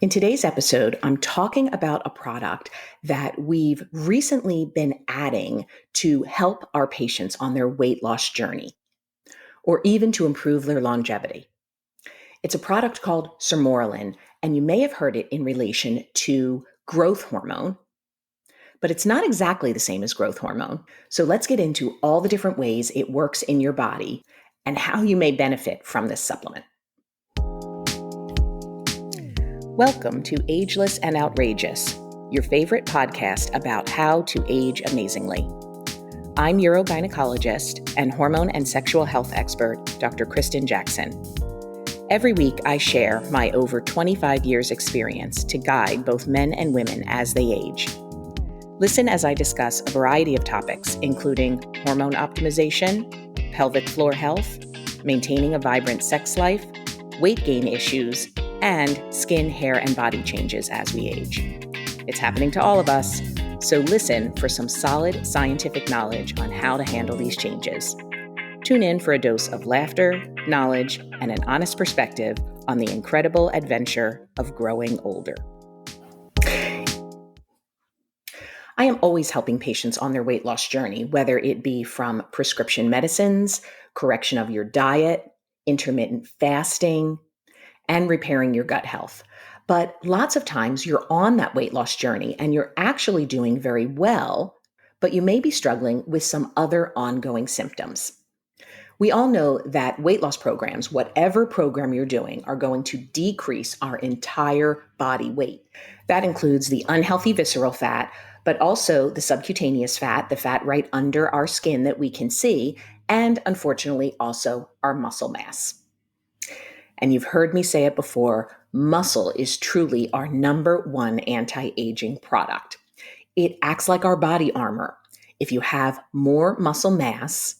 In today's episode, I'm talking about a product that we've recently been adding to help our patients on their weight loss journey, or even to improve their longevity. It's a product called Sermorelin, and you may have heard it in relation to growth hormone, but it's not exactly the same as growth hormone. So let's get into all the different ways it works in your body and how you may benefit from this supplement. Welcome to Ageless and Outrageous, your favorite podcast about how to age amazingly. I'm urogynecologist and hormone and sexual health expert, Dr. Kristin Jackson. Every week, I share my over 25 years experience to guide both men and women as they age. Listen as I discuss a variety of topics, including hormone optimization, pelvic floor health, maintaining a vibrant sex life, weight gain issues, and skin, hair, and body changes as we age. It's happening to all of us, so listen for some solid scientific knowledge on how to handle these changes. Tune in for a dose of laughter, knowledge, and an honest perspective on the incredible adventure of growing older. I am always helping patients on their weight loss journey, whether it be from prescription medicines, correction of your diet, intermittent fasting, and repairing your gut health. But lots of times you're on that weight loss journey and you're actually doing very well, but you may be struggling with some other ongoing symptoms. We all know that weight loss programs, whatever program you're doing, are going to decrease our entire body weight. That includes the unhealthy visceral fat, but also the subcutaneous fat, the fat right under our skin that we can see, and unfortunately also our muscle mass. And you've heard me say it before, muscle is truly our number one anti-aging product. It acts like our body armor. If you have more muscle mass,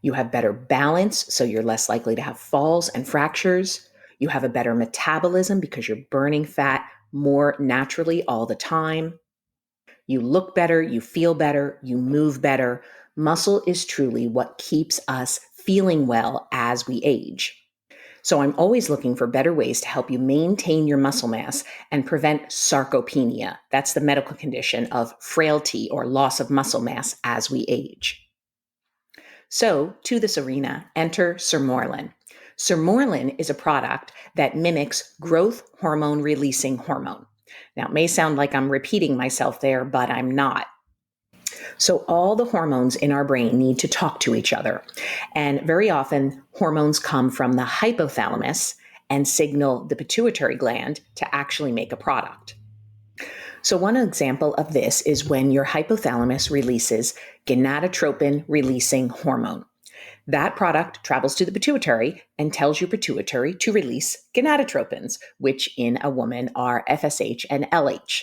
you have better balance, so you're less likely to have falls and fractures. You have a better metabolism because you're burning fat more naturally all the time. You look better, you feel better, you move better. Muscle is truly what keeps us feeling well as we age. So I'm always looking for better ways to help you maintain your muscle mass and prevent sarcopenia. That's the medical condition of frailty or loss of muscle mass as we age. So to this arena, enter Sermorelin. Sermorelin is a product that mimics growth hormone releasing hormone. Now, it may sound like I'm repeating myself there, but I'm not. So all the hormones in our brain need to talk to each other. And very often, hormones come from the hypothalamus and signal the pituitary gland to actually make a product. So one example of this is when your hypothalamus releases gonadotropin-releasing hormone. That product travels to the pituitary and tells your pituitary to release gonadotropins, which in a woman are FSH and LH.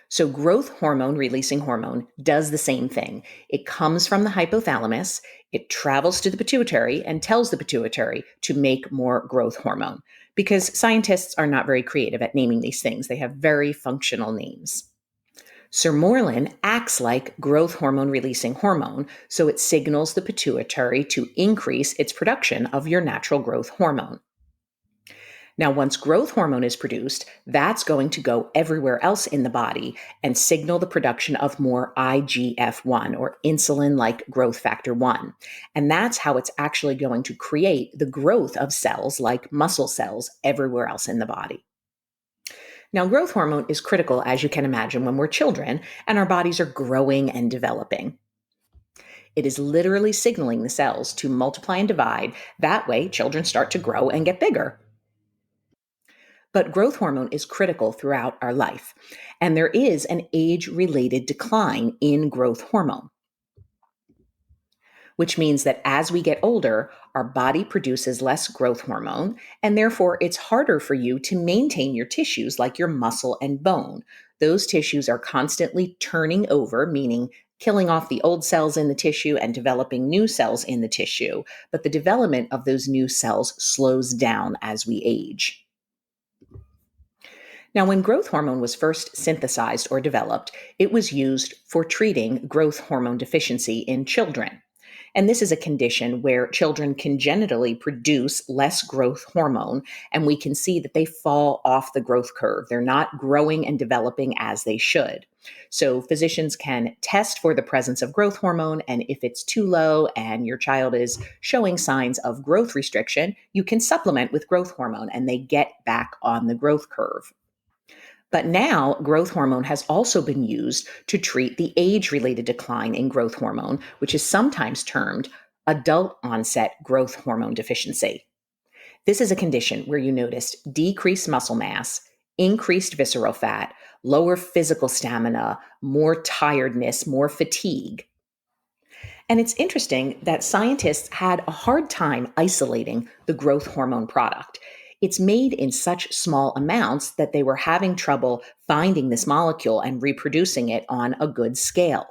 So growth hormone releasing hormone does the same thing. It comes from the hypothalamus, it travels to the pituitary and tells the pituitary to make more growth hormone, because scientists are not very creative at naming these things. They have very functional names. Sermorelin acts like growth hormone releasing hormone, so it signals the pituitary to increase its production of your natural growth hormone. Now, once growth hormone is produced, that's going to go everywhere else in the body and signal the production of more IGF-1 or insulin-like growth factor 1. And that's how it's actually going to create the growth of cells like muscle cells everywhere else in the body. Now, growth hormone is critical, as you can imagine, when we're children and our bodies are growing and developing. It is literally signaling the cells to multiply and divide. That way, children start to grow and get bigger. But growth hormone is critical throughout our life, and there is an age-related decline in growth hormone, which means that as we get older, our body produces less growth hormone, and therefore it's harder for you to maintain your tissues like your muscle and bone. Those tissues are constantly turning over, meaning killing off the old cells in the tissue and developing new cells in the tissue, but the development of those new cells slows down as we age. Now, when growth hormone was first synthesized or developed, it was used for treating growth hormone deficiency in children. And this is a condition where children congenitally produce less growth hormone, and we can see that they fall off the growth curve. They're not growing and developing as they should. So physicians can test for the presence of growth hormone, and if it's too low and your child is showing signs of growth restriction, you can supplement with growth hormone and they get back on the growth curve. But now, growth hormone has also been used to treat the age-related decline in growth hormone, which is sometimes termed adult onset growth hormone deficiency. This is a condition where you notice decreased muscle mass, increased visceral fat, lower physical stamina, more tiredness, more fatigue. And it's interesting that scientists had a hard time isolating the growth hormone product. It's made in such small amounts that they were having trouble finding this molecule and reproducing it on a good scale.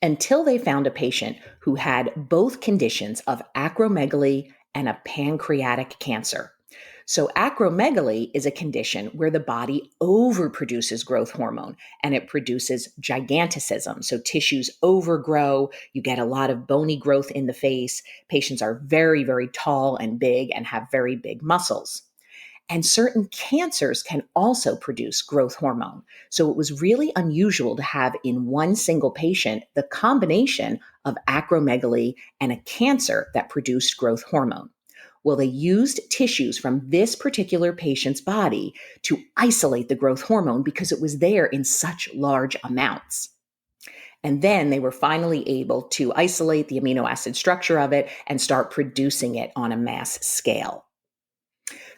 Until they found a patient who had both conditions of acromegaly and a pancreatic cancer. So, acromegaly is a condition where the body overproduces growth hormone and it produces giganticism. So, tissues overgrow, you get a lot of bony growth in the face. Patients are very, very tall and big and have very big muscles. And certain cancers can also produce growth hormone. So, it was really unusual to have in one single patient the combination of acromegaly and a cancer that produced growth hormone. Well, they used tissues from this particular patient's body to isolate the growth hormone because it was there in such large amounts. And then they were finally able to isolate the amino acid structure of it and start producing it on a mass scale.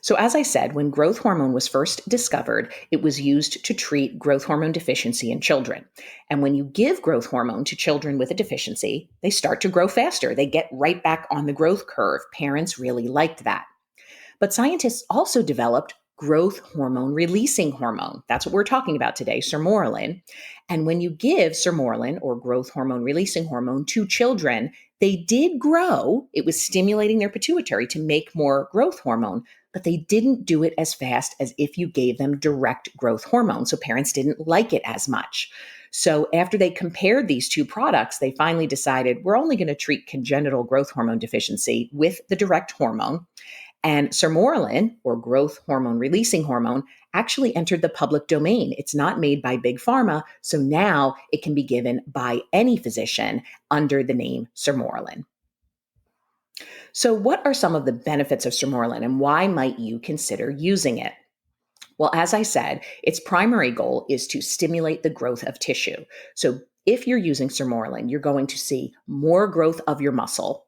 So, as I said, when growth hormone was first discovered, it was used to treat growth hormone deficiency in children. And when you give growth hormone to children with a deficiency, they start to grow faster. They get right back on the growth curve. Parents really liked that. But scientists also developed growth hormone releasing hormone. That's what we're talking about today, Sermorelin. And when you give Sermorelin or growth hormone releasing hormone to children, they did grow. It was stimulating their pituitary to make more growth hormone, but they didn't do it as fast as if you gave them direct growth hormone. So parents didn't like it as much. So after they compared these two products, they finally decided we're only going to treat congenital growth hormone deficiency with the direct hormone. And Sermorelin, or growth hormone releasing hormone, actually entered the public domain. It's not made by Big Pharma, so now it can be given by any physician under the name Sermorelin. So what are some of the benefits of Sermorelin and why might you consider using it? Well, as I said, its primary goal is to stimulate the growth of tissue. So if you're using Sermorelin, you're going to see more growth of your muscle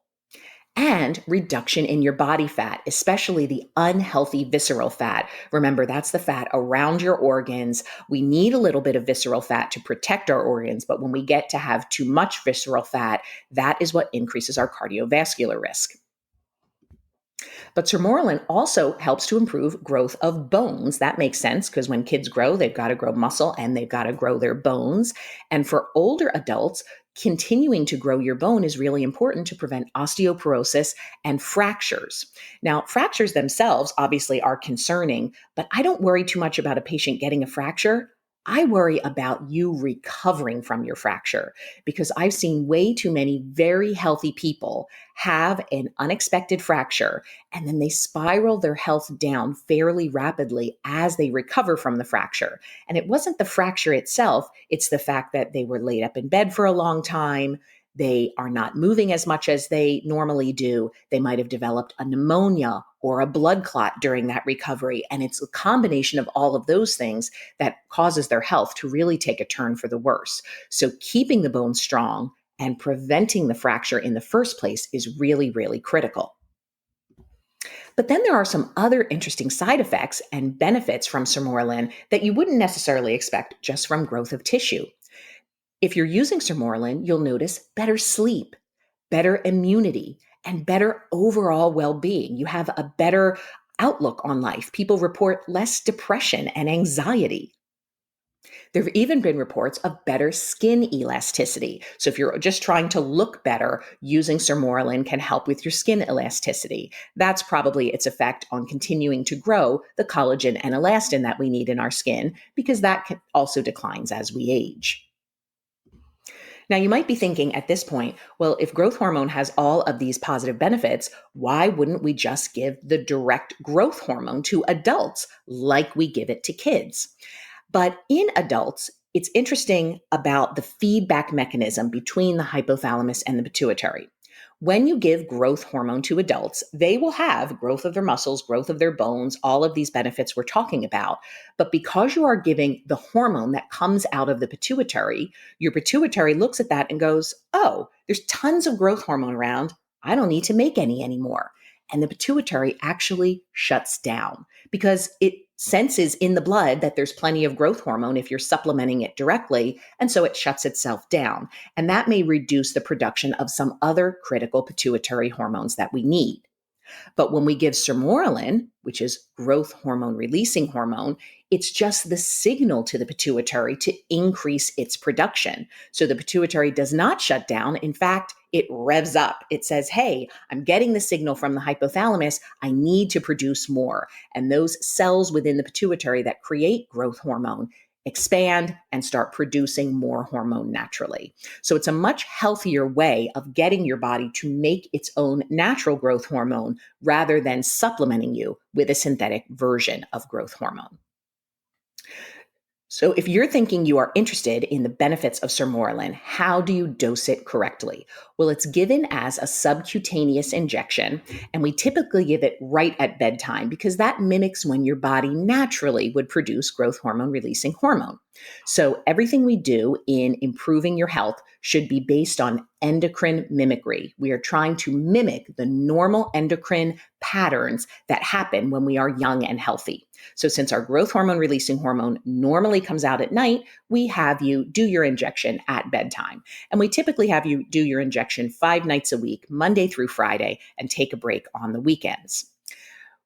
and reduction in your body fat, especially the unhealthy visceral fat. Remember, that's the fat around your organs. We need a little bit of visceral fat to protect our organs, but when we get to have too much visceral fat, that is what increases our cardiovascular risk. But Sermorelin also helps to improve growth of bones. That makes sense because when kids grow, they've got to grow muscle and they've got to grow their bones. And for older adults, continuing to grow your bone is really important to prevent osteoporosis and fractures. Now, fractures themselves obviously are concerning, but I don't worry too much about a patient getting a fracture. I worry about you recovering from your fracture because I've seen way too many very healthy people have an unexpected fracture and then they spiral their health down fairly rapidly as they recover from the fracture. And it wasn't the fracture itself, it's the fact that they were laid up in bed for a long time. They are not moving as much as they normally do. They might have developed a pneumonia or a blood clot during that recovery. And it's a combination of all of those things that causes their health to really take a turn for the worse. So keeping the bone strong and preventing the fracture in the first place is really, really critical. But then there are some other interesting side effects and benefits from Sermorelin that you wouldn't necessarily expect just from growth of tissue. If you're using Sermorelin, you'll notice better sleep, better immunity, and better overall well-being. You have a better outlook on life. People report less depression and anxiety. There have even been reports of better skin elasticity. So if you're just trying to look better, using Sermorelin can help with your skin elasticity. That's probably its effect on continuing to grow the collagen and elastin that we need in our skin because that also declines as we age. Now, you might be thinking at this point, well, if growth hormone has all of these positive benefits, why wouldn't we just give the direct growth hormone to adults like we give it to kids? But in adults, it's interesting about the feedback mechanism between the hypothalamus and the pituitary. When you give growth hormone to adults, they will have growth of their muscles, growth of their bones, all of these benefits we're talking about. But because you are giving the hormone that comes out of the pituitary, your pituitary looks at that and goes, oh, there's tons of growth hormone around. I don't need to make any anymore. And the pituitary actually shuts down because it senses in the blood that there's plenty of growth hormone if you're supplementing it directly, and so it shuts itself down. And that may reduce the production of some other critical pituitary hormones that we need. But when we give sermorelin, which is growth hormone releasing hormone, it's just the signal to the pituitary to increase its production. So the pituitary does not shut down. In fact, it revs up. It says, hey, I'm getting the signal from the hypothalamus. I need to produce more. And those cells within the pituitary that create growth hormone expand and start producing more hormone naturally. So it's a much healthier way of getting your body to make its own natural growth hormone rather than supplementing you with a synthetic version of growth hormone. So if you're thinking you are interested in the benefits of sermorelin, how do you dose it correctly? Well, it's given as a subcutaneous injection, and we typically give it right at bedtime because that mimics when your body naturally would produce growth hormone releasing hormone. So everything we do in improving your health should be based on endocrine mimicry. We are trying to mimic the normal endocrine patterns that happen when we are young and healthy. So since our growth hormone releasing hormone normally comes out at night, we have you do your injection at bedtime. And we typically have you do your injection 5 nights a week, Monday through Friday, and take a break on the weekends.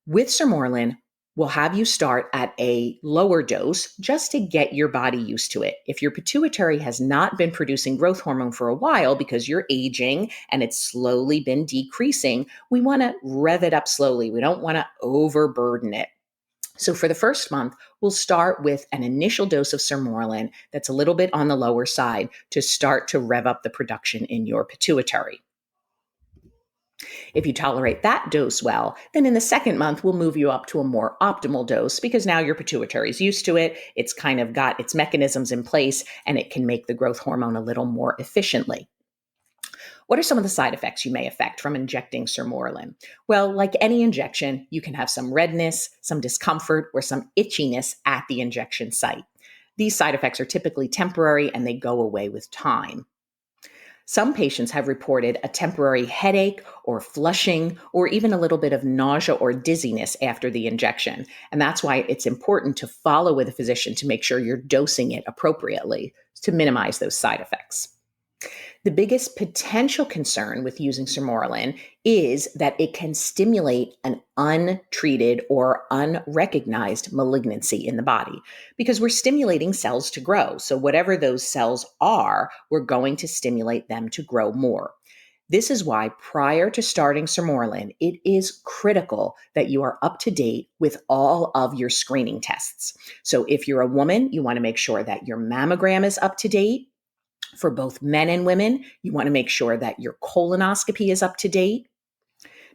With sermorelin, we'll have you start at a lower dose just to get your body used to it. If your pituitary has not been producing growth hormone for a while because you're aging and it's slowly been decreasing, we want to rev it up slowly. We don't want to overburden it. So for the first month, we'll start with an initial dose of sermorelin that's a little bit on the lower side to start to rev up the production in your pituitary. If you tolerate that dose well, then in the second month, we'll move you up to a more optimal dose because now your pituitary is used to it. It's kind of got its mechanisms in place and it can make the growth hormone a little more efficiently. What are some of the side effects you may affect from injecting sermorelin? Well, like any injection, you can have some redness, some discomfort, or some itchiness at the injection site. These side effects are typically temporary and they go away with time. Some patients have reported a temporary headache or flushing or even a little bit of nausea or dizziness after the injection. And that's why it's important to follow with a physician to make sure you're dosing it appropriately to minimize those side effects. The biggest potential concern with using sermorelin is that it can stimulate an untreated or unrecognized malignancy in the body because we're stimulating cells to grow. So whatever those cells are, we're going to stimulate them to grow more. This is why prior to starting sermorelin, it is critical that you are up to date with all of your screening tests. So if you're a woman, you want to make sure that your mammogram is up to date. For both men and women, you want to make sure that your colonoscopy is up to date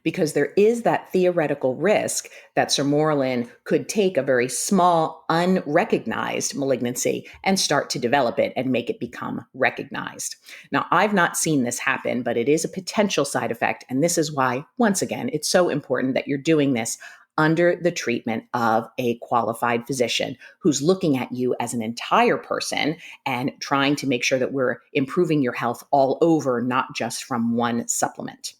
because there is that theoretical risk that sermorelin could take a very small, unrecognized malignancy and start to develop it and make it become recognized. Now, I've not seen this happen, but it is a potential side effect. And this is why, once again, it's so important that you're doing this under the treatment of a qualified physician who's looking at you as an entire person and trying to make sure that we're improving your health all over, not just from one supplement.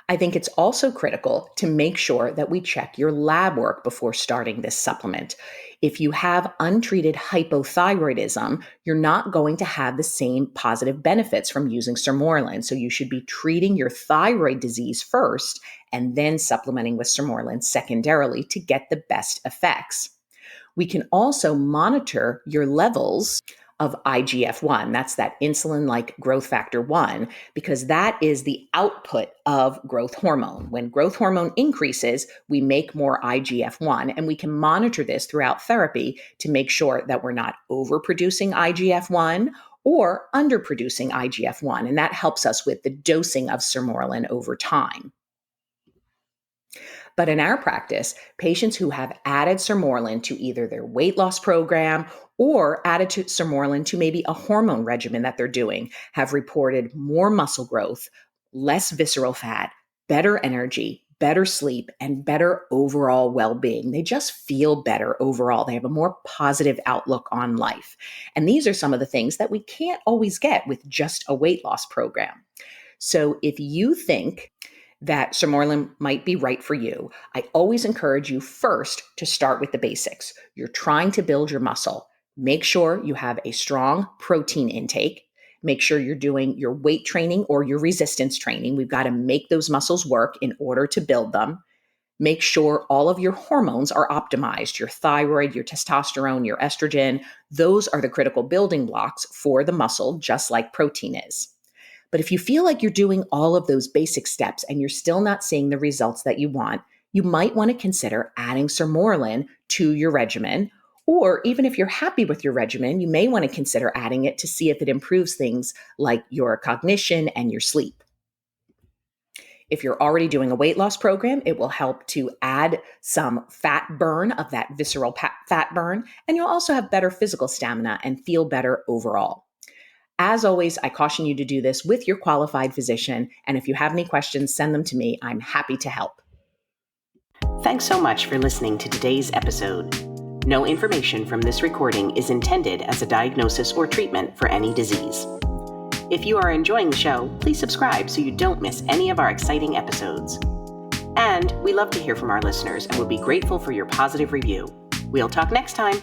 I think it's also critical to make sure that we check your lab work before starting this supplement. If you have untreated hypothyroidism, you're not going to have the same positive benefits from using sermorelin. So you should be treating your thyroid disease first and then supplementing with sermorelin secondarily to get the best effects. We can also monitor your levels of IGF-1. That's that insulin-like growth factor 1, because that is the output of growth hormone. When growth hormone increases, we make more IGF-1, and we can monitor this throughout therapy to make sure that we're not overproducing IGF-1 or underproducing IGF-1, and that helps us with the dosing of Sermorelin over time. But in our practice, patients who have added Sermorelin to either their weight loss program or added to Sermorelin to maybe a hormone regimen that they're doing have reported more muscle growth, less visceral fat, better energy, better sleep, and better overall well-being. They just feel better overall. They have a more positive outlook on life. And these are some of the things that we can't always get with just a weight loss program. So if you think that Sermorelin might be right for you, I always encourage you first to start with the basics. You're trying to build your muscle. Make sure you have a strong protein intake. Make sure you're doing your weight training or your resistance training. We've got to make those muscles work in order to build them. Make sure all of your hormones are optimized, your thyroid, your testosterone, your estrogen. Those are the critical building blocks for the muscle, just like protein is. But if you feel like you're doing all of those basic steps and you're still not seeing the results that you want, you might want to consider adding Sermorelin to your regimen. Or even if you're happy with your regimen, you may want to consider adding it to see if it improves things like your cognition and your sleep. If you're already doing a weight loss program, it will help to add some fat burn of that visceral fat burn, and you'll also have better physical stamina and feel better overall. As always, I caution you to do this with your qualified physician, and if you have any questions, send them to me. I'm happy to help. Thanks so much for listening to today's episode. No information from this recording is intended as a diagnosis or treatment for any disease. If you are enjoying the show, please subscribe so you don't miss any of our exciting episodes. And we love to hear from our listeners and would be grateful for your positive review. We'll talk next time.